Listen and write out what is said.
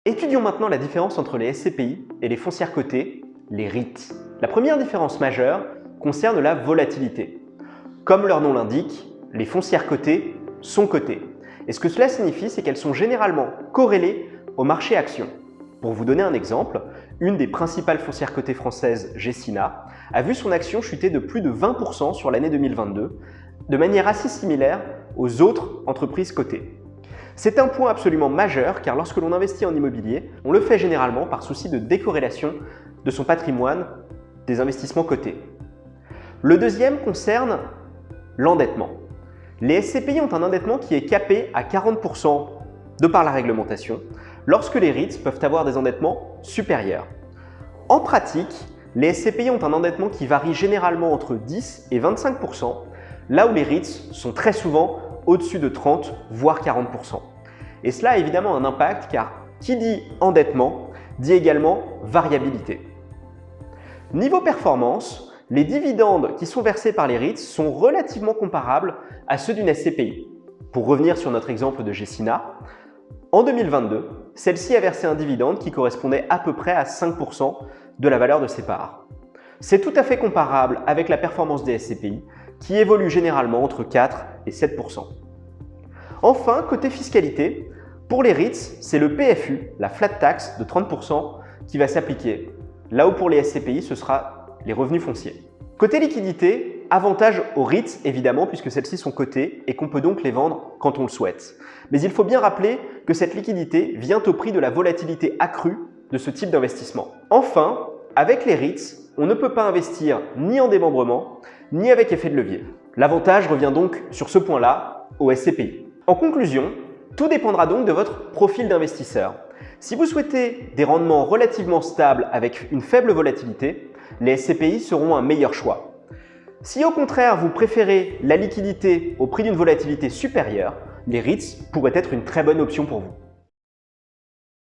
Étudions maintenant la différence entre les SCPI et les foncières cotées, les REIT. La première différence majeure concerne la volatilité. Comme leur nom l'indique, les foncières cotées sont cotées. Et ce que cela signifie, c'est qu'elles sont généralement corrélées au marché actions. Pour vous donner un exemple, une des principales foncières cotées françaises, Gecina, a vu son action chuter de plus de 20% sur l'année 2022, de manière assez similaire aux autres entreprises cotées. C'est un point absolument majeur car lorsque l'on investit en immobilier, on le fait généralement par souci de décorrélation de son patrimoine des investissements cotés. Le deuxième concerne l'endettement. Les SCPI ont un endettement qui est capé à 40% de par la réglementation, lorsque les REIT peuvent avoir des endettements supérieurs. En pratique, les SCPI ont un endettement qui varie généralement entre 10 et 25%, là où les REIT sont très souvent au-dessus de 30 voire 40%. Et cela a évidemment un impact car qui dit endettement dit également variabilité. Niveau performance, les dividendes qui sont versés par les REIT sont relativement comparables à ceux d'une SCPI. Pour revenir sur notre exemple de Gecina, en 2022, celle-ci a versé un dividende qui correspondait à peu près à 5% de la valeur de ses parts. C'est tout à fait comparable avec la performance des SCPI qui évolue généralement entre 4 et 7%. Enfin, côté fiscalité, pour les REIT, c'est le PFU, la flat tax de 30% qui va s'appliquer, là où pour les SCPI, ce sera les revenus fonciers. Côté liquidité, avantage aux REIT évidemment puisque celles-ci sont cotées et qu'on peut donc les vendre quand on le souhaite. Mais il faut bien rappeler que cette liquidité vient au prix de la volatilité accrue de ce type d'investissement. Enfin, avec les REIT, on ne peut pas investir ni en démembrement, ni avec effet de levier. L'avantage revient donc sur ce point-là aux SCPI. En conclusion, tout dépendra donc de votre profil d'investisseur. Si vous souhaitez des rendements relativement stables avec une faible volatilité, les SCPI seront un meilleur choix. Si au contraire vous préférez la liquidité au prix d'une volatilité supérieure, les REIT pourraient être une très bonne option pour vous.